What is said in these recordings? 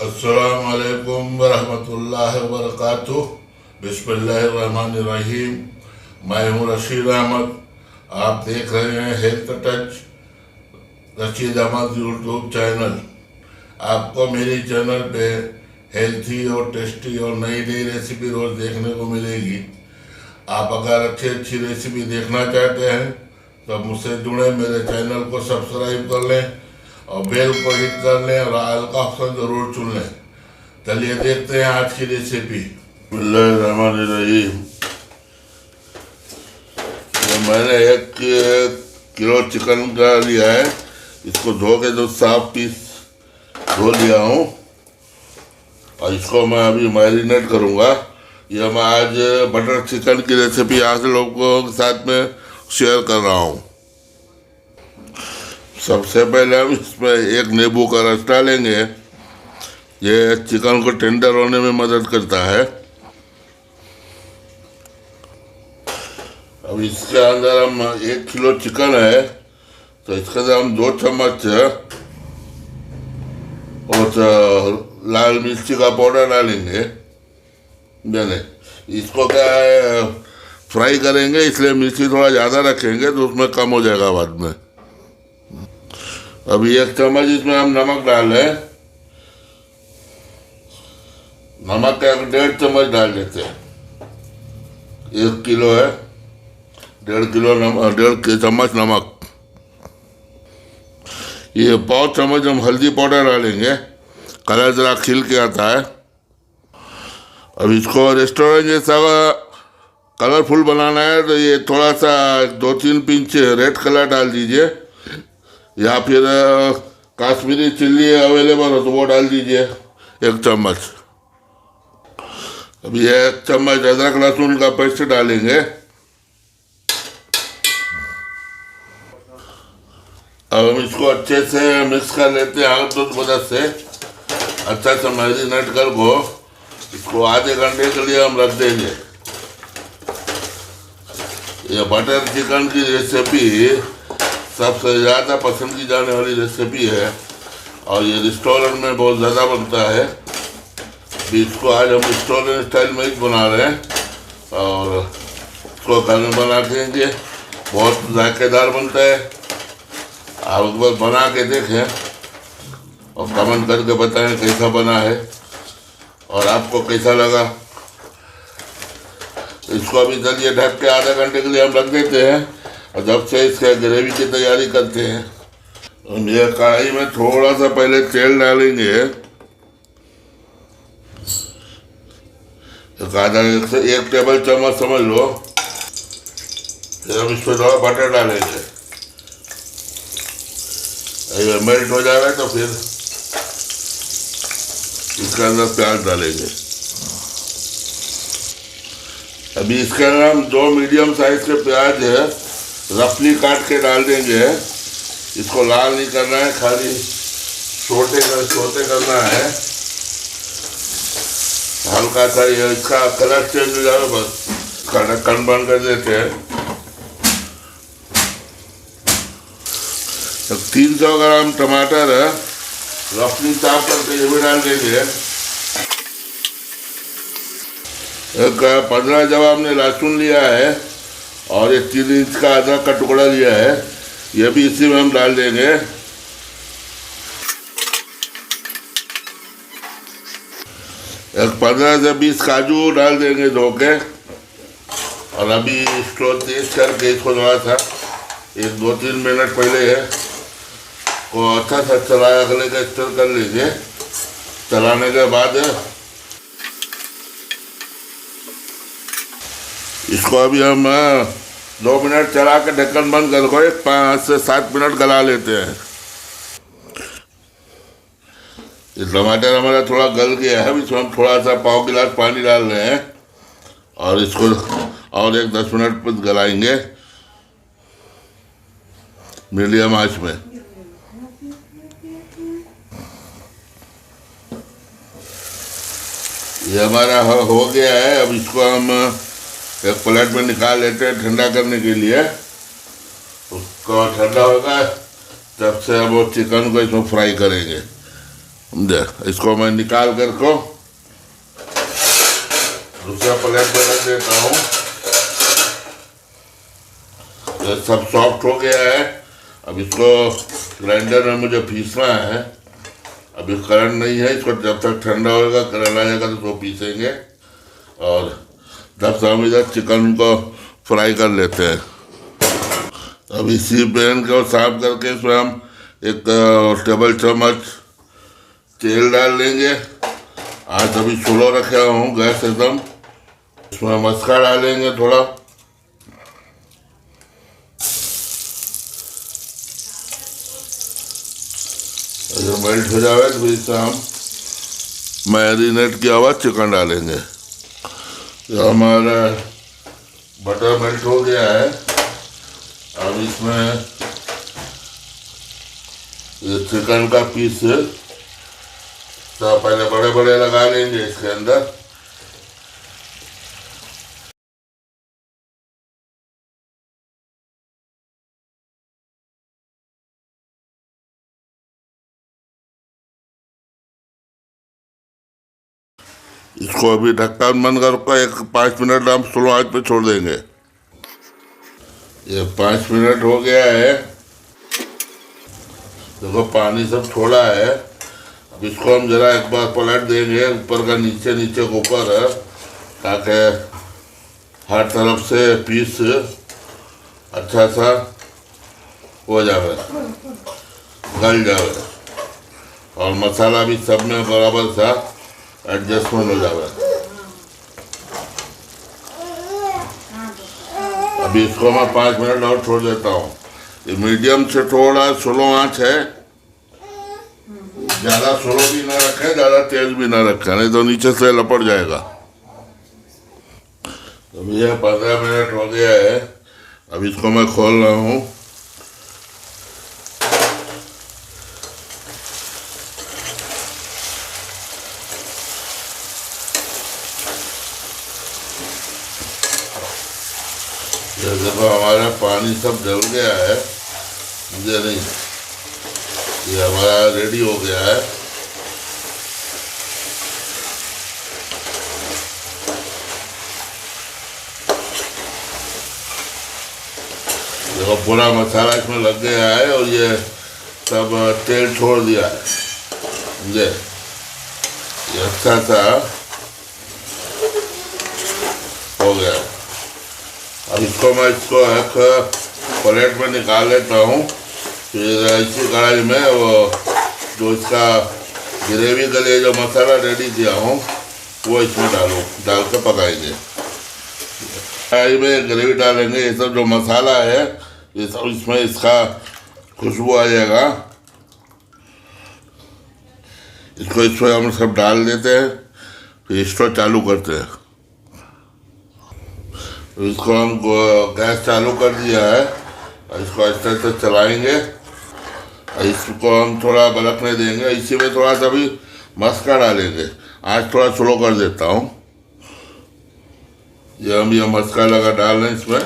अस्सलामुअलैकुम वरहमतुल्लाहि वबरकातुह। बिस्मिल्लाहिर्रहमानिर्रहीम। मैं हूँ रशीद अहमद। आप देख रहे हैं health touch Rashid Ahmad YouTube channel. आपको मेरी चैनल पे हेल्थी और टेस्टी और नई नई रेसिपी रोज़ देखने को मिलेगी। आप अगर अच्छी रेसिपी देखना चाहते हैं तो मुझसे जुड़े, मेरे चैनल को सब्सक्राइब कर लें और बेल को हिट कर लें और ऑल का ऑप्शन ज़रूर चुन लें। चलिए देखते हैं आज की रेसिपी। बिस्मिल्लाहिर्रहमानिर्रहीम। मैंने 1 किलो चिकन का लिया है। इसको धो के तो साफ पीस धो लिया हूँ और इसको मैं अभी मैरिनेट करूँगा। यह मैं आज बटर चिकन की रेसिपी आज लोगों के साथ में शेयर कर रहा हूँ। सबसे पहले हम इसमें 1 नींबू का रस डालेंगे। ये चिकन को टेंडर होने में मदद करता है। अब इसके अंदर हम 1 किलो चिकन है तो इसके अंदर हम 2 चम्मच और लाल मिर्ची का पाउडर डालेंगे। मैंने इसको क्या है फ्राई करेंगे, इसलिए मिर्ची थोड़ा ज़्यादा रखेंगे तो उसमें कम हो जाएगा बाद में। अभी 1 चम्मच इसमें हम नमक डाल रहे हैं। नमक का 1.5 चम्मच डाल देते हैं। 1 किलो है, 1.5 चम्मच नमक। ये 1/4 चम्मच हम हल्दी पाउडर डालेंगे, कलर ज़रा खिल के आता है। अब इसको रेस्टोरेंट जैसा कलरफुल बनाना है तो ये थोड़ा सा 2-3 पिंच रेड कलर डाल दीजिए, या फिर काश्मीरी चिल्ली अवेलेबल हो तो वो डाल दीजिए 1 चम्मच। अभी 1 चम्मच अदरक लहसुन का पेस्ट डालेंगे। अब हम इसको अच्छे से मिक्स कर लेते हैं हाथ की मदद से। अच्छा से मैरिनेट कर को इसको आधे घंटे के लिए हम रख देंगे। ये बटर चिकन की रेसिपी सबसे ज़्यादा पसंद की जाने वाली रेसिपी है और ये रेस्टोरेंट में बहुत ज़्यादा बनता है। इसको आज हम रेस्टोरेंट स्टाइल में ही बना रहे हैं और इसको घर में बना देंगे। बहुत जायकेदार बनता है। आप एक बार बना के देखें और कमेंट करके बताएं कैसा बना है और आपको कैसा लगा। इसको अभी चलिए ढक के आधे घंटे के लिए हम रख देते हैं और जब से इसके ग्रेवी की तैयारी करते हैं। हम ये कढ़ाई में थोड़ा सा पहले तेल डालेंगे। आधा 1 टेबल चम्मच समझ लो। फिर हम इसमें थोड़ा बटर डालेंगे। अगर मेल्ट हो जाएगा तो फिर इसके अंदर प्याज डालेंगे। अभी इसके अंदर हम 2 मीडियम साइज के प्याज है रफली काट के डाल देंगे। इसको लाल नहीं करना है, खाली छोटे करना है। हल्का सा ये इसका कलर चेंज हो जाए बस इसका ढक्कन बंद कर देते हैं। 300 ग्राम टमाटर है रफली साफ करके ये भी डाल देंगे। 15 जवा हमने लहसुन लिया है और 3 इंच का अदरक का टुकड़ा लिया है, ये भी इसी में हम डाल देंगे। 15 से 20 काजू डाल देंगे धो के। और अभी इसको तेज करके इसको थोड़ा सा 1-2-3 मिनट पहले है को अच्छा सा चलाया लेकर स्टर कर लीजिए। चलाने के बाद इसको अभी हम 2 मिनट चला के ढक्कन बंद कर को 5 से 7 मिनट गला लेते हैं। ये टमाटर हमारा थोड़ा गल गया है। इसमें हम थोड़ा सा 1/4 गिलास पानी डाल रहे हैं और इसको और 10 मिनट पर गलाएंगे मीडियम आंच में। ये हमारा हो गया है। अब इसको हम एक प्लेट में निकाल लेते हैं ठंडा करने के लिए। उसको ठंडा होगा तब से अब वो चिकन को इसमें फ्राई करेंगे। इसको मैं निकाल कर को दूसरा प्लेट में रख देता हूँ। ये सब सॉफ्ट हो गया है। अब इसको ग्राइंडर में मुझे पीसना है। अभी करंट नहीं है, इसको जब तक ठंडा होगा करंट आ जाएगा तो इसको पीसेंगे। और जब से हम इधर चिकन को फ्राई कर लेते हैं। अब इसी पैन को साफ करके इसमें हम 1 टेबल चम्मच तेल डाल लेंगे। आज अभी स्लो रखे हूँ गैस एकदम। इसमें मस्का डालेंगे थोड़ा। अगर मेल्ट हो जाए तो इसमें हम मैरिनेट किया हुआ चिकन डालेंगे। तो हमारा बटर मेल्ट हो गया है। अब इसमें ये चिकन का पीस तो पहले बड़े बड़े लगा लेंगे इसके अंदर। इसको अभी ढक्कन बंद करके 5 मिनट हम स्लो आंच पे छोड़ देंगे। ये 5 मिनट हो गया है। देखो पानी सब छोड़ा है। अब इसको हम जरा एक बार पलट देंगे, ऊपर का नीचे, नीचे को ऊपर है, ताकि हर तरफ से पीस अच्छा सा हो जाए, गल जाए और मसाला भी सब में बराबर सा एडजस्टमेंट हो जाए। अभी इसको मैं 5 मिनट और छोड़ देता हूँ। ये मीडियम से थोड़ा स्लो आंच है। ज़्यादा स्लो भी ना रखें, ज़्यादा तेज भी ना रखें, नहीं तो नीचे से लपट जाएगा। अभी ये 15 मिनट हो गया है। अब इसको मैं खोल रहा हूँ। ये देखो हमारा पानी सब जल गया है। मुझे नहीं, ये हमारा रेडी हो गया है। देखो पूरा मसाला इसमें लग गया है और ये सब तेल छोड़ दिया है। मुझे ये अच्छा सा हो गया। अब इसको मैं एक प्लेट में निकाल लेता हूँ। फिर इसी कढ़ाई में वो जो इसका ग्रेवी के लिए जो मसाला रेडी किया हूँ वो इसमें डाल के पकाएंगे। कढ़ाई में ग्रेवी डालेंगे, ये सब जो मसाला है ये सब इसमें इसका खुशबू आ जाएगा। इसको इसमें हम सब डाल देते हैं, फिर इसको चालू करते हैं। इसको हम गैस चालू कर दिया है और इसको इस तरह से चलाएंगे। इसको हम थोड़ा बलकने देंगे। इसी में थोड़ा सा भी मस्का डालेंगे। आज थोड़ा स्लो कर देता हूँ। ये मस्का लगा डाल रहे हैं इसमें।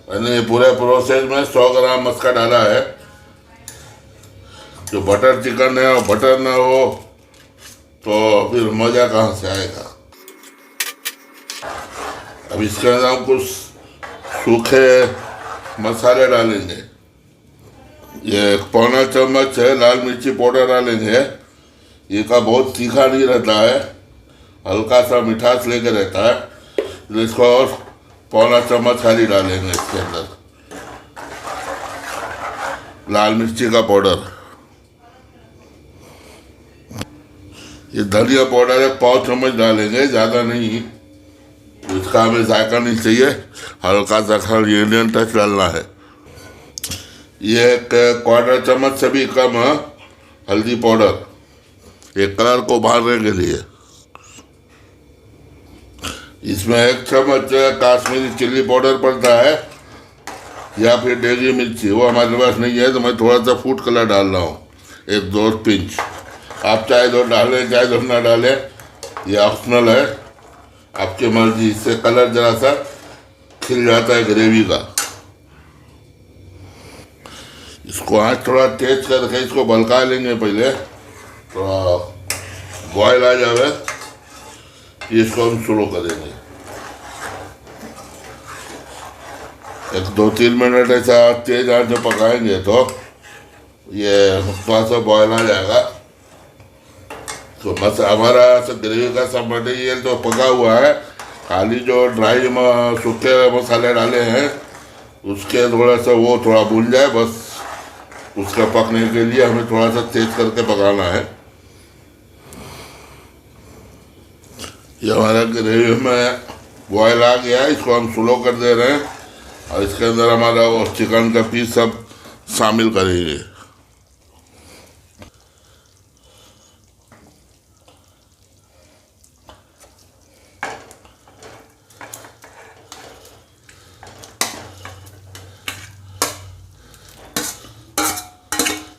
मैंने पूरे प्रोसेस में 100 ग्राम मस्का डाला है। जो बटर चिकन है और बटर ना हो तो फिर मज़ा कहाँ से आएगा। अब इसके अंदर हम कुछ सूखे मसाले डालेंगे। ये 1 चम्मच है लाल मिर्ची पाउडर डालेंगे। ये का बहुत तीखा नहीं रहता है, हल्का सा मिठास लेके रहता है। तो इसको और 1 चम्मच खाली डालेंगे इसके अंदर लाल मिर्ची का पाउडर। ये धनिया पाउडर है 1 चम्मच डालेंगे, ज़्यादा नहीं। इसका हमें जायका नहीं चाहिए, हल्का सा खाली इंडियन टच डालना है। ये 1/4 चम्मच से भी कम है हल्दी पाउडर, एक कलर को उभारने के लिए। इसमें 1 चम्मच काश्मीरी चिल्ली पाउडर पड़ता है या फिर डेगी मिर्ची, वो हमारे पास नहीं है तो मैं थोड़ा सा फूड कलर डाल रहा हूँ, 1-2 पिंच। आप चाहे तो डालें चाहे तो ना डालें, ये ऑप्शनल है, आपकी मर्जी। इससे कलर जरा सा खिल जाता है ग्रेवी का। इसको आँच थोड़ा तेज करके इसको बलका लेंगे पहले, थोड़ा बॉयल आ जावे, इसको हम स्लो करेंगे। 1-2-3 मिनट ऐसा तेज आंच में पकाएंगे तो ये थोड़ा सा बॉयल आ जाएगा। तो बस हमारा ग्रेवी का सब मटेरियल तो पका हुआ है, खाली जो ड्राई सूखे मसाले डाले हैं उसके थोड़ा सा वो थोड़ा भून जाए, बस उसका पकने के लिए हमें थोड़ा सा तेज करके पकाना है। ये हमारा ग्रेवी में बॉयल आ गया, इसको हम स्लो कर दे रहे हैं और इसके अंदर हमारा वो चिकन का पीस सब शामिल करेंगे।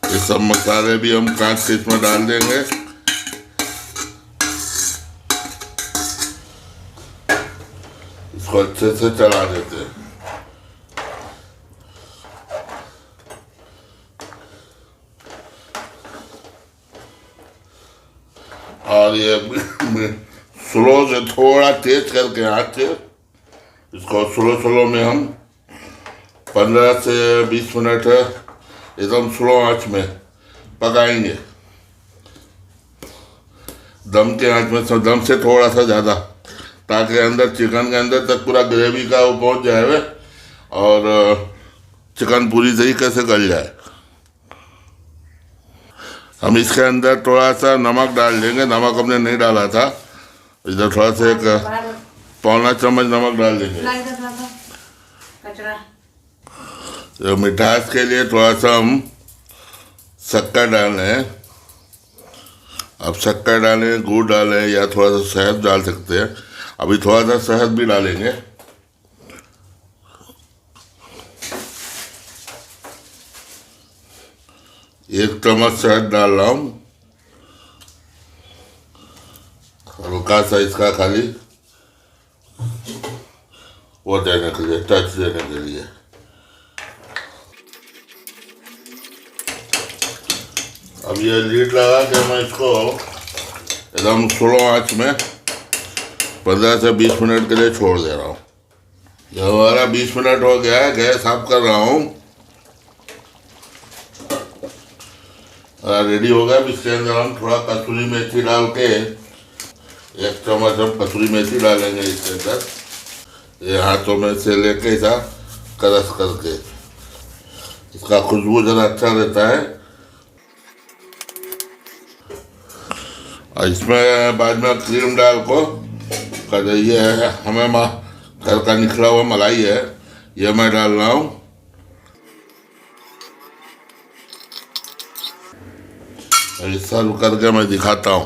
ये सब मसाले भी हम काट के इसमें डाल देंगे। इसको अच्छे से चला देते हैं। और ये स्लो से थोड़ा तेज करके आँच इसको स्लो में हम 15 से 20 मिनट एकदम स्लो आँच में पकाएंगे। दम के आँच में, दम से थोड़ा सा ज़्यादा, ताकि अंदर चिकन के अंदर तक पूरा ग्रेवी का वो पहुँच जाए और चिकन पूरी तरीके से गल जाए। हम इसके अंदर थोड़ा सा नमक डाल देंगे, नमक हमने नहीं डाला था, इधर थोड़ा सा 1 चम्मच नमक डाल देंगे। तो मिठास के लिए थोड़ा सा हम शक्कर डाल रहे हैं। अब शक्कर डालें, गुड़ डालें या थोड़ा सा शहद डाल सकते हैं। अभी थोड़ा सा शहद भी डालेंगे। एक चम्मच शहद डाल रहा हूँ, हल्का सा इसका खाली वो देने के लिए, टच देने के लिए। अब ये लीड लगा के मैं इसको एकदम स्लो आंच में 15 से 20 मिनट के लिए छोड़ दे रहा हूँ। ये हमारा 20 मिनट हो गया है, गैस ऑफ कर रहा हूँ। रेडी हो गया। इसके अंदर हम थोड़ा कसूरी मेथी डाल के, 1 चम्मच हम कसूरी मेथी डालेंगे इसके अंदर। ये हाथों में से लेके ऐसा क्रश करके, इसका खुशबू ज़रा अच्छा रहता है। और इसमें बाद में क्रीम डाल को कर, ये है हमें घर का निकला हुआ मलाई है, ये मैं डाल रहा हूँ। सर्व करके मैं दिखाता हूँ।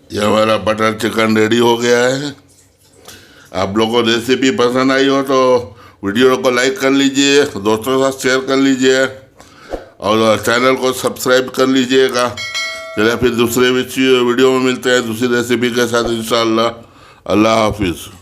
ये हमारा बटर चिकन रेडी हो गया है। आप लोगों को रेसिपी पसंद आई हो तो वीडियो को लाइक कर लीजिए, दोस्तों के साथ शेयर कर लीजिए और चैनल को सब्सक्राइब कर लीजिएगा। चलिए फिर दूसरे वीडियो में मिलते हैं दूसरी रेसिपी के साथ इंशाअल्लाह। अल्लाह हाफिज़।